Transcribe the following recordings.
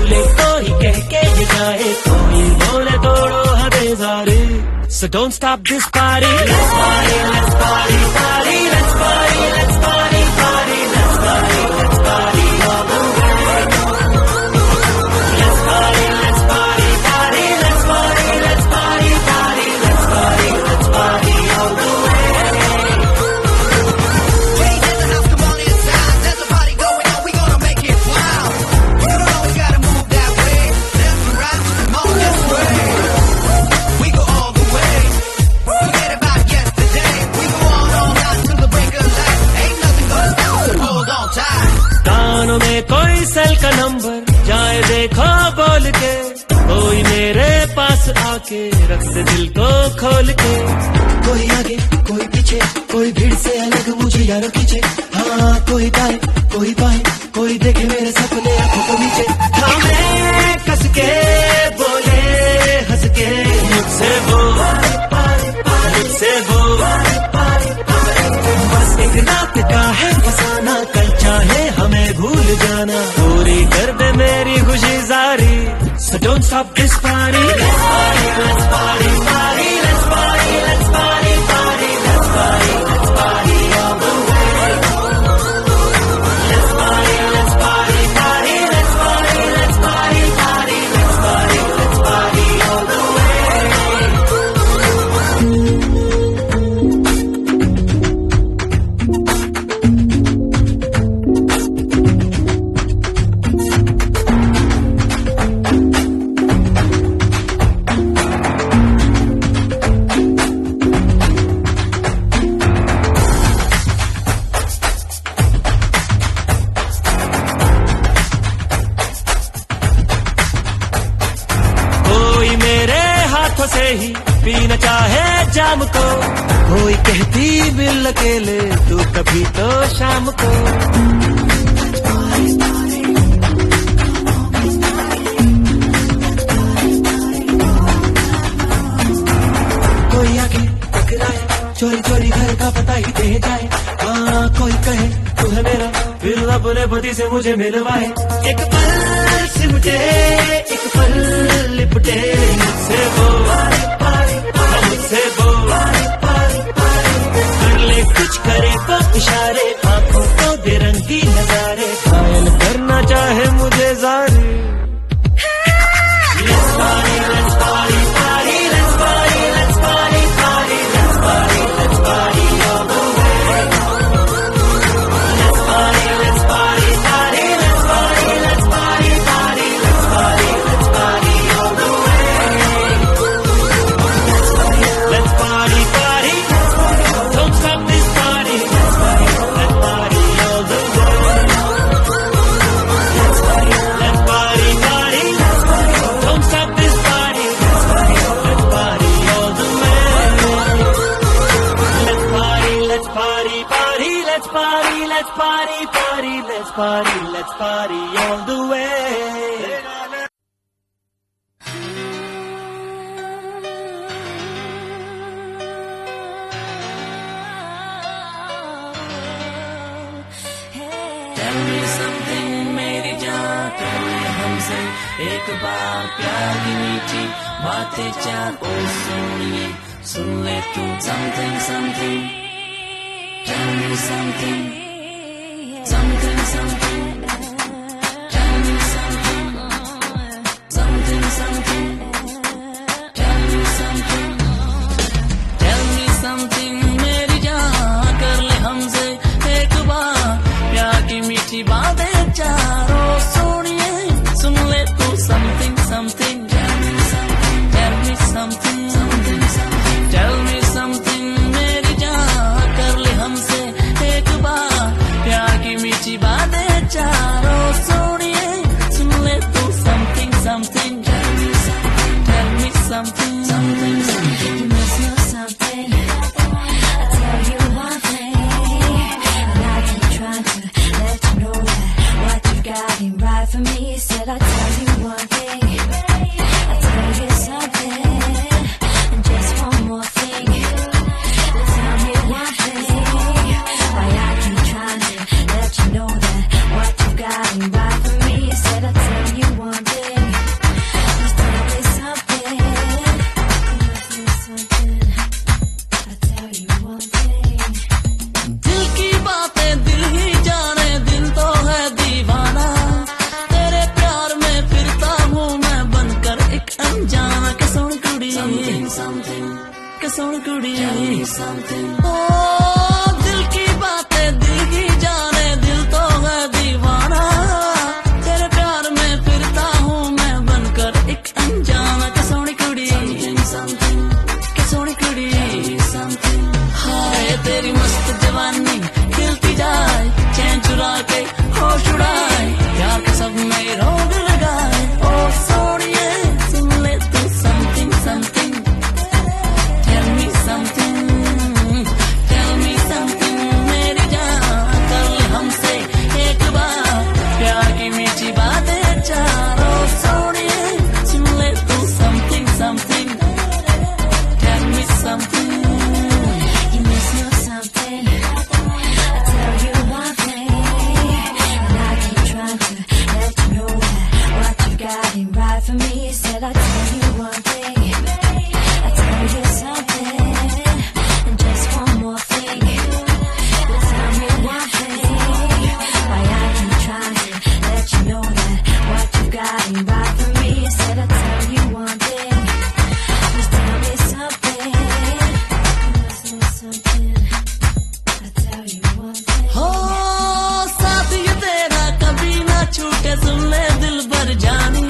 बोले कोई कह के ये जाए, कोई बोले तोड़ो हदें सारे. So don't stop this party. Let's party, let's party, party, let's party, let's party, party, let's party, let's party all the way. Let's party, let's party, party, let's party, let's party, party, let's party, let's party all the way. Ladies in the house, come on inside. There's a party going on, we gonna make it wild. You know we gotta move that way. Left and right, come on this way. We go all the way. Forget about yesterday. We go on all night till the break of light. Ain't nothing gonna stop us, hold on tight. कानों में कोई cell का number जाए देखो बोल के, कोई मेरे पास आके रख दे दिल को खोल के. कोई आगे कोई पीछे, कोई भीड़ से अलग मुझे यारों खींचे. हाँ कोई दाएं कोई बाएं, कोई देखे मेरे सपने आंखों को नीचे. हमें कस के बोले हंस के, मुझसे वो मुझसे वो. बस एक रात का है फसाना, कल चाहे हमें भूल जाना. पूरी कर दे मेरी खुशी सारी. So don't stop this party. Let's party, let's party, party, let's party, let's party, party, let's party, let's party all the way. Let's party, let's party, party, let's party, let's party, party, let's party, let's party all the way. कोई मेरे हाथों से ही पीना चाहे जाम को, कोई कहती मिल अकेले तू कभी तो शाम को. कोई आगे टकराए, चोरी चोरी घर का पता ही दे जाए. हाँ कोई कहे तू है मेरा, फिर अपने पति से मुझे मिलवाए. एक पल सिमटे एक पल लिपटे, मुझसे वो मुझसे वो. कर ले कुछ करे तो इशारे, आंखों को दे रंगी नजारे. घायल करना चाहे मुझे जारे. Let's party, let's party, party, let's party, let's party, party, let's party, let's party all the way. Let's party, let's party, party, let's party, let's party, party, let's party, let's party all the way. Let's party, party, don't stop this party. Let's party, let's party all the way. Let's party, party, don't stop this party. Let's party all the way. Let's party, party, let's party, let's party, party, let's party, let's party all the way. Tell me something मेरी जान, कर ले हमसे एक बार प्यार की मीठी बातें चार. ओ सुनिए सुन ले तू something something. Tell me something something something. Tell me something something something. Tell me something. Tell me something मेरी जान, कर ले हमसे एक बार प्यार की मीठी बातें चारों. सुनिए सुन ले तू something something. Tell me something, tell me something something something. Tell me something मेरी जान, कर ले हमसे एक बार प्यार की मीठी बातें चारों. सुनिए सुन ले तू something something. Tell me something, tell me something something something. You must know something. I tell you one thing, and I keep trying to let you know that what you got ain't right for me. Said I tell you one thing, I tell you something, and just one more thing. Tell me one thing, why I keep trying to let you know that what you got ain't right for me. Said I tell you one thing. Soni कुड़ी tell me something ओ दिल की बातें दिल की जाने दिल तो है दीवाना तेरे प्यार में फिरता हूँ मैं बनकर एक अनजाना के सोनी कुड़ी something something के सोनी कुड़ी tell me something हाय तेरी मस्त जवानी खिलती जाए चैन चुरा के होश उड़ाए प्यार के सब में रोग लगाए ओ सोनिए सुन ले तू something something tell me something मेरी जान कर ले हमसे एक बार प्यार की मीठी बातें चारों सोनिए सुन ले तू something something tell me something You must know something. I tell you one thing, and I keep trying to let you know that what you got ain't right for me. Said I tell you one thing, I tell you something, and just one more thing. You tell me one thing, why I keep trying to let you know that what you got ain't right for me. Said I tell you one thing, just tell me something. You must know something. I tell you one thing. हो साथ ये तेरा कभी ना छूटे सुन ले दिल भर जानी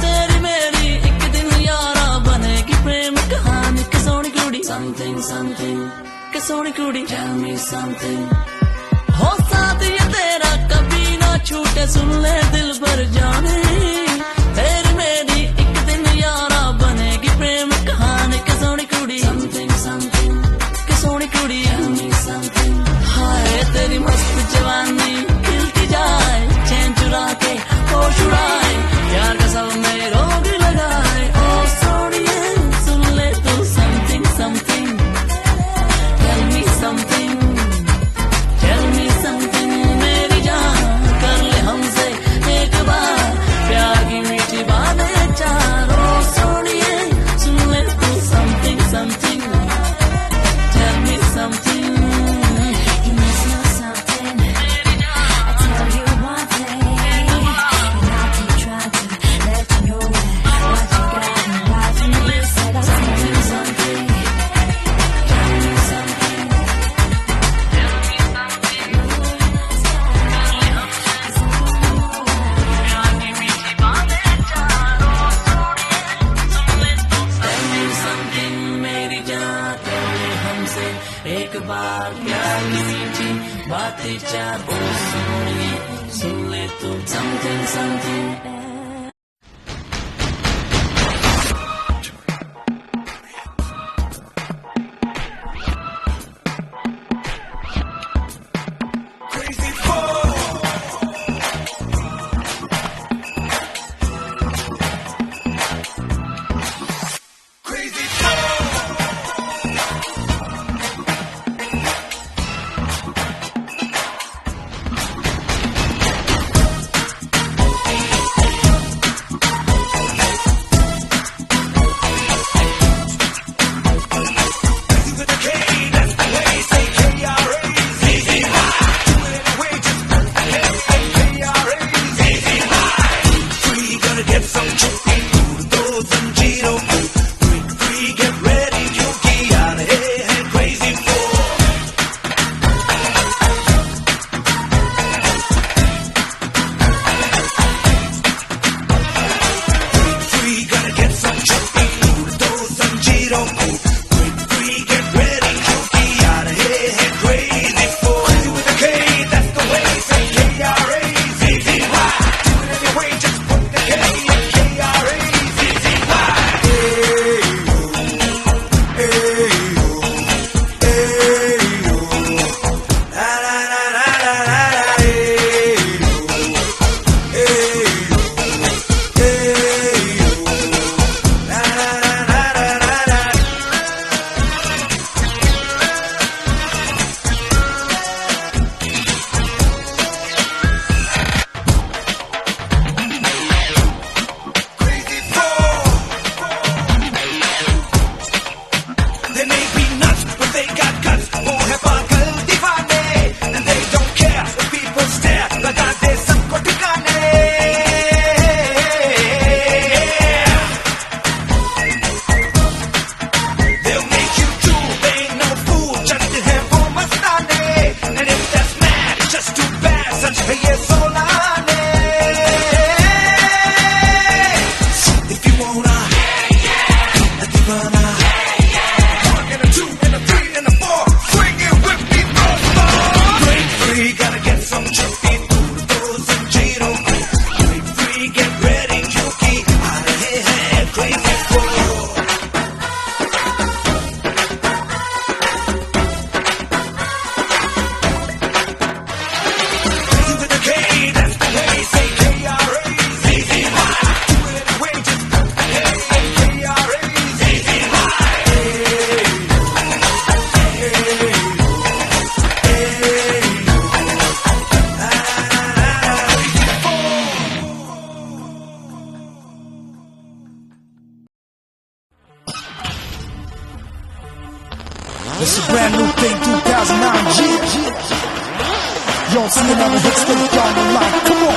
तेरी मेरी एक दिन यारा बनेगी प्रेम कहानी के सोनी कुड़ी something something के सोनी कुड़ी tell me something हो साथ ये तेरा कभी ना छूटे सुन ले दिल भर जानी तेरी मेरी एक दिन यारा बनेगी प्रेम कहानी के सोनी कुड़ी something something के सोनी कुड़ी tell me something हाय तेरी मस्त जवानी खिलती जाए चैन चुरा के होश उड़ाए प्यार का सब में रोग लगाए ओ सोनिए सुन ले तू something something tell me something मेरी जान कर ले हमसे एक बार प्यार की मीठी बातें चारों सोनिए सुन ले तू something something tell me something You must know something. I tell you one thing, and I keep trying to let you know that what you got ain't right for me. Said I tell you something, tell me something. tell me something मेरी जान कर ले हमसे एक बार प्यार की मीठी बातें चारों सोनिए सुन ले तू something something It's a brand new thing, 2009, Y'all see another hit straight down the line. Come on.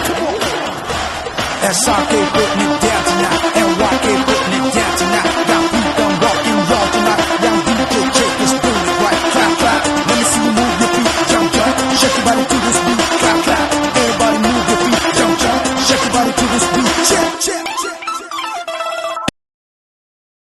SRK putting it down tonight. NYK putting it down tonight. Got feet done rockin' raw tonight. Young DJ check this doing it right. Clap, clap. Let me see you move your feet. Jump, jump. Shake your body to this beat. Clap, clap. Everybody move your feet. Jump, jump. Shake your body to this beat. Check, check.